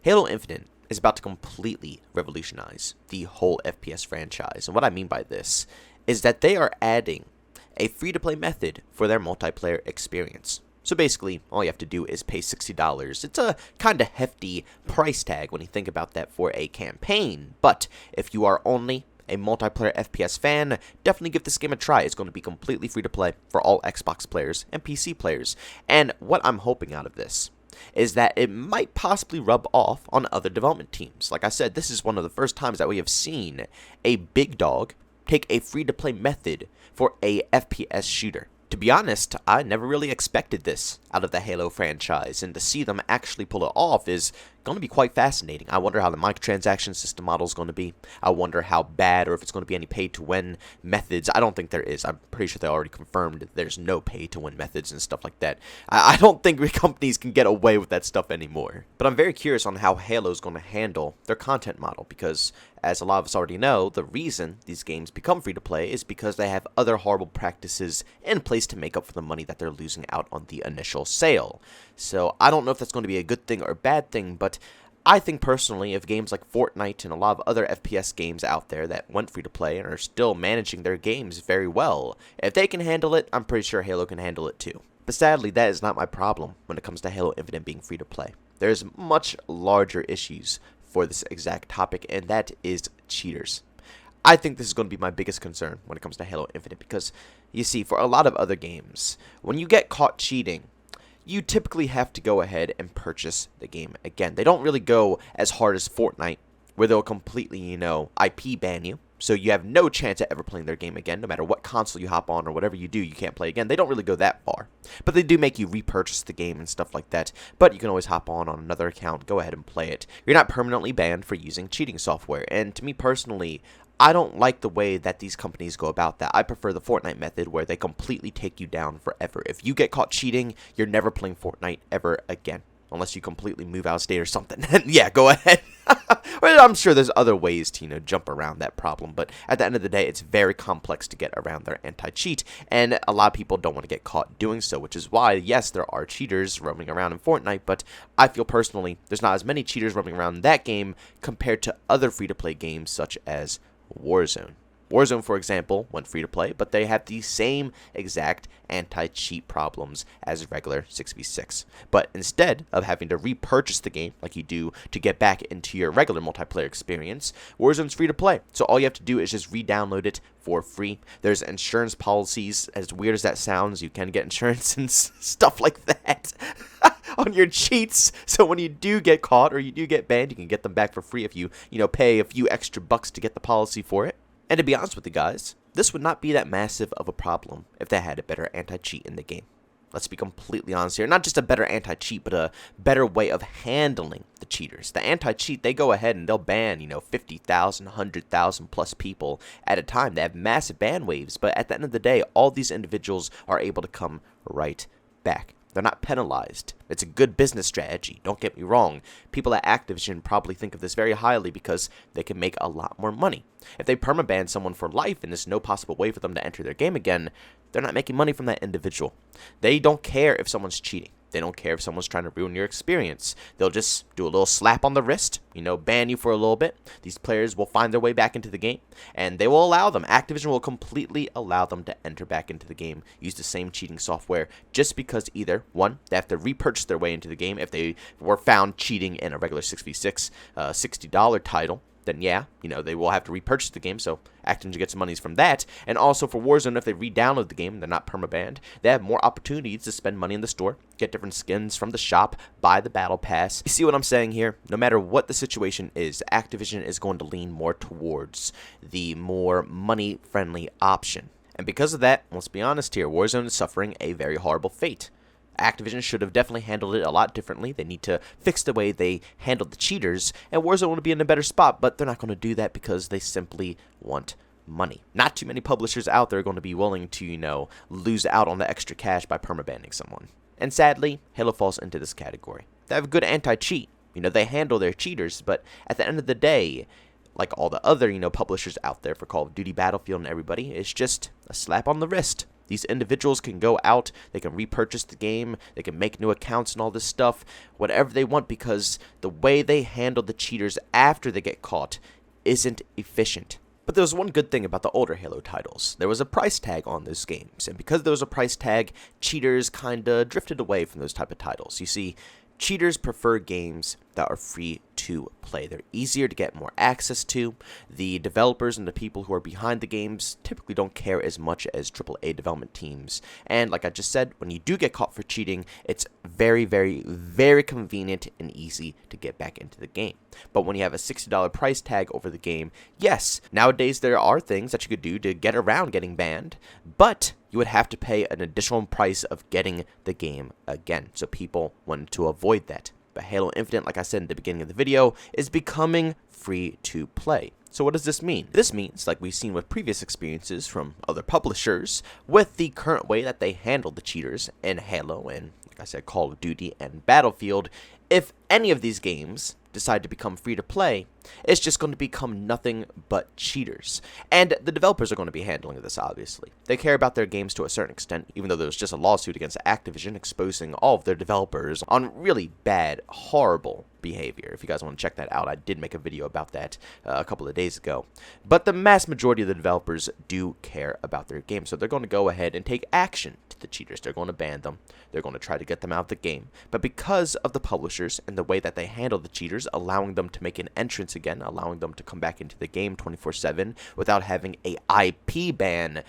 Halo Infinite is about to completely revolutionize the whole FPS franchise, and what I mean by this is that they are adding a free-to-play method for their multiplayer experience. So basically, all you have to do is pay $60. It's a kind of hefty price tag when you think about that for a campaign, but if you are only a multiplayer FPS fan, definitely give this game a try. It's going to be completely free to play for all Xbox players and PC players, and what I'm hoping out of this is that it might possibly rub off on other development teams. Like I said, this is one of the first times that we have seen a big dog take a free-to-play method for a FPS shooter. To be honest, I never really expected this out of the Halo franchise, and to see them actually pull it off is going to be quite fascinating. I wonder how the microtransaction system model is going to be. I wonder how bad, or if it's going to be any pay-to-win methods. I don't think there is. I'm pretty sure they already confirmed that there's no pay-to-win methods and stuff like that. I don't think companies can get away with that stuff anymore. But I'm very curious on how Halo is going to handle their content model, because as a lot of us already know, the reason these games become free-to-play is because they have other horrible practices in place to make up for the money that they're losing out on the initial sale. So I don't know if that's going to be a good thing or a bad thing, but I think personally, if games like Fortnite and a lot of other FPS games out there that went free-to-play and are still managing their games very well, if they can handle it, I'm pretty sure Halo can handle it too. But sadly, that is not my problem when it comes to Halo Infinite being free-to-play. There's much larger issues for this exact topic, and that is cheaters. I think this is going to be my biggest concern when it comes to Halo Infinite, because, you see, for a lot of other games, when you get caught cheating, you typically have to go ahead and purchase the game again. They don't really go as hard as Fortnite, where they'll completely, IP ban you, so you have no chance at ever playing their game again. No matter what console you hop on or whatever you do, you can't play again. They don't really go that far, but they do make you repurchase the game and stuff like that. But you can always hop on another account, go ahead and play it. You're not permanently banned for using cheating software, and to me personally, I don't like the way that these companies go about that. I prefer the Fortnite method, where they completely take you down forever. If you get caught cheating, you're never playing Fortnite ever again. Unless you completely move out of state or something. Yeah, go ahead. Well, I'm sure there's other ways to, jump around that problem. But at the end of the day, it's very complex to get around their anti-cheat. And a lot of people don't want to get caught doing so, which is why, yes, there are cheaters roaming around in Fortnite. But I feel personally, there's not as many cheaters roaming around in that game compared to other free-to-play games such as Warzone. Warzone, for example, went free-to-play, but they have the same exact anti-cheat problems as regular 6v6. But instead of having to repurchase the game like you do to get back into your regular multiplayer experience, Warzone's free-to-play. So all you have to do is just re-download it for free. There's insurance policies. As weird as that sounds, you can get insurance and stuff like that on your cheats. So when you do get caught or you do get banned, you can get them back for free if you, pay a few extra bucks to get the policy for it. And to be honest with you guys, this would not be that massive of a problem if they had a better anti-cheat in the game. Let's be completely honest here. Not just a better anti-cheat, but a better way of handling the cheaters. The anti-cheat, they go ahead and they'll ban, 50,000, 100,000 plus people at a time. They have massive ban waves, but at the end of the day, all these individuals are able to come right back. They're not penalized. It's a good business strategy, don't get me wrong. People at Activision probably think of this very highly because they can make a lot more money. If they permaban someone for life and there's no possible way for them to enter their game again, they're not making money from that individual. They don't care if someone's cheating. They don't care if someone's trying to ruin your experience. They'll just do a little slap on the wrist, ban you for a little bit. These players will find their way back into the game, and they will allow them. Activision will completely allow them to enter back into the game, use the same cheating software, just because either, one, they have to repurchase their way into the game if they were found cheating in a regular 6v6 $60 title. Then yeah, they will have to repurchase the game, so Activision gets monies from that. And also for Warzone, if they re-download the game, they're not permabanned, they have more opportunities to spend money in the store, get different skins from the shop, buy the battle pass. You see what I'm saying here? No matter what the situation is, Activision is going to lean more towards the more money-friendly option. And because of that, let's be honest here, Warzone is suffering a very horrible fate. Activision should have definitely handled it a lot differently. They need to fix the way they handled the cheaters, and Warzone would be in a better spot, but they're not going to do that because they simply want money. Not too many publishers out there are going to be willing to, lose out on the extra cash by permabanning someone. And sadly, Halo falls into this category. They have a good anti-cheat. They handle their cheaters, but at the end of the day, like all the other, publishers out there for Call of Duty, Battlefield, and everybody, it's just a slap on the wrist. These individuals can go out, they can repurchase the game, they can make new accounts and all this stuff, whatever they want, because the way they handle the cheaters after they get caught isn't efficient. But there was one good thing about the older Halo titles. There was a price tag on those games, and because there was a price tag, cheaters kinda drifted away from those type of titles. You see, cheaters prefer games that are free to play. They're easier to get more access to. The developers and the people who are behind the games typically don't care as much as AAA development teams. And like I just said, when you do get caught for cheating, it's very, very, very convenient and easy to get back into the game. But when you have a $60 price tag over the game, yes, nowadays there are things that you could do to get around getting banned, but you would have to pay an additional price of getting the game again. So people wanted to avoid that. But Halo Infinite, like I said in the beginning of the video, is becoming free to play. So what does this mean? This means, like we've seen with previous experiences from other publishers, with the current way that they handle the cheaters in Halo and, like I said, Call of Duty and Battlefield, if any of these games decide to become free to play, it's just going to become nothing but cheaters. And the developers are going to be handling this, obviously. They care about their games to a certain extent, even though there was just a lawsuit against Activision exposing all of their developers on really bad, horrible behavior. If you guys want to check that out, I did make a video about that a couple of days ago. But the mass majority of the developers do care about their game, so they're going to go ahead and take action to the cheaters. They're going to ban them. They're going to try to get them out of the game. But because of the publishers and the way that they handle the cheaters, allowing them to make an entrance again, allowing them to come back into the game 24/7 without having a IP ban,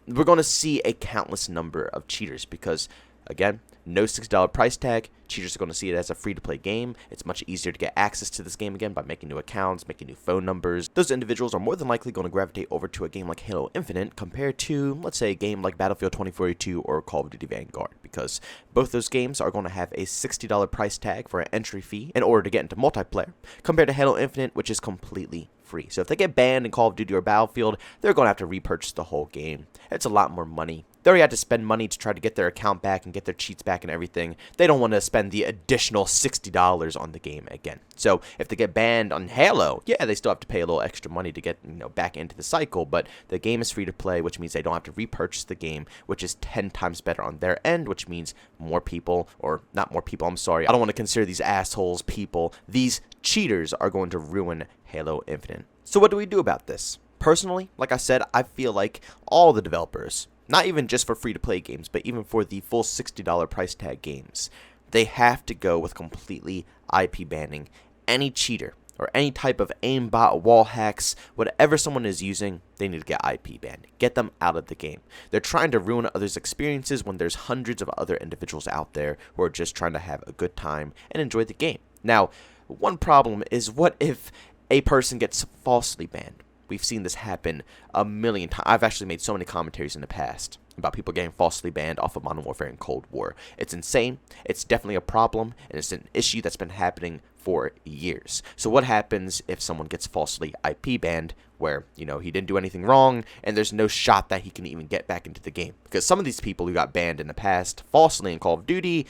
we're going to see a countless number of cheaters because, again, no $6 price tag. Cheaters are going to see it as a free-to-play game. It's much easier to get access to this game again by making new accounts, making new phone numbers. Those individuals are more than likely going to gravitate over to a game like Halo Infinite compared to, let's say, a game like Battlefield 2042 or Call of Duty Vanguard, because both those games are going to have a $60 price tag for an entry fee in order to get into multiplayer, compared to Halo Infinite, which is completely free. So if they get banned in Call of Duty or Battlefield, they're going to have to repurchase the whole game. It's a lot more money. They already had to spend money to try to get their account back and get their cheats back and everything. They don't want to spend the additional $60 on the game again. So if they get banned on Halo, yeah, they still have to pay a little extra money to get, back into the cycle, but the game is free to play, which means they don't have to repurchase the game, which is 10 times better on their end, which means more people, or not more people, I'm sorry. I don't want to consider these assholes people. These cheaters are going to ruin Halo Infinite. So what do we do about this? Personally, like I said, I feel like all the developers, not even just for free-to-play games, but even for the full $60 price tag games, they have to go with completely IP banning any cheater or any type of aimbot, wall hacks, whatever someone is using, they need to get IP banned. Get them out of the game. They're trying to ruin others' experiences when there's hundreds of other individuals out there who are just trying to have a good time and enjoy the game. Now, one problem is, what if a person gets falsely banned? We've seen this happen a million times. I've actually made so many commentaries in the past about people getting falsely banned off of Modern Warfare and Cold War. It's insane. It's definitely a problem, and it's an issue that's been happening for years. So what happens if someone gets falsely IP banned where, he didn't do anything wrong and there's no shot that he can even get back into the game? Because some of these people who got banned in the past falsely in Call of Duty,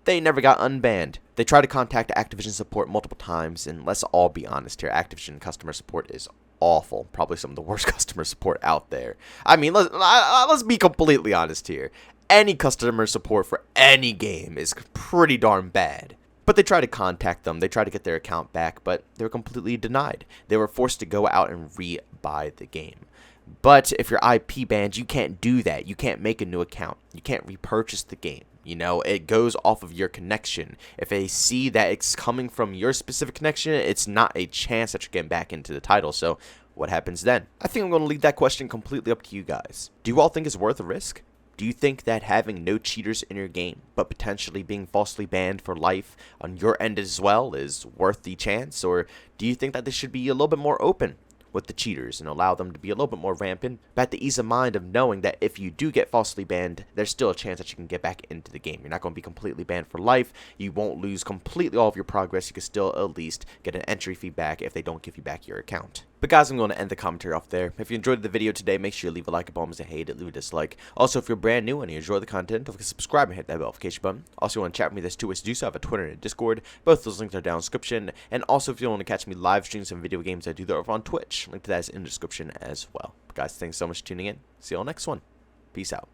they never got unbanned. They tried to contact Activision support multiple times, and let's all be honest here, Activision customer support is awful. Probably some of the worst customer support out there. I mean, let's be completely honest here. Any customer support for any game is pretty darn bad. But they tried to contact them. They tried to get their account back, but they were completely denied. They were forced to go out and re-buy the game. But if you're IP banned, you can't do that. You can't make a new account. You can't repurchase the game. It goes off of your connection. If they see that it's coming from your specific connection, it's not a chance that you're getting back into the title. So what happens then? I think I'm going to leave that question completely up to you guys. Do you all think it's worth a risk? Do you think that having no cheaters in your game, but potentially being falsely banned for life on your end as well, is worth the chance? Or do you think that they should be a little bit more open with the cheaters and allow them to be a little bit more rampant, but at the ease of mind of knowing that if you do get falsely banned, there's still a chance that you can get back into the game? You're not going to be completely banned for life. You won't lose completely all of your progress. You can still at least get an entry fee back if they don't give you back your account. But guys, I'm going to end the commentary off there. If you enjoyed the video today, make sure you leave a like, a bomb as a hate it, leave a dislike. Also, if you're brand new and you enjoy the content, don't forget to subscribe and hit that notification button. Also, if you want to chat with me, there's two ways to do so. I have a Twitter and a Discord. Both those links are down in the description. And also, if you want to catch me live stream some video games, I do that over on Twitch. Link to that is in the description as well. But guys, thanks so much for tuning in. See you all next one. Peace out.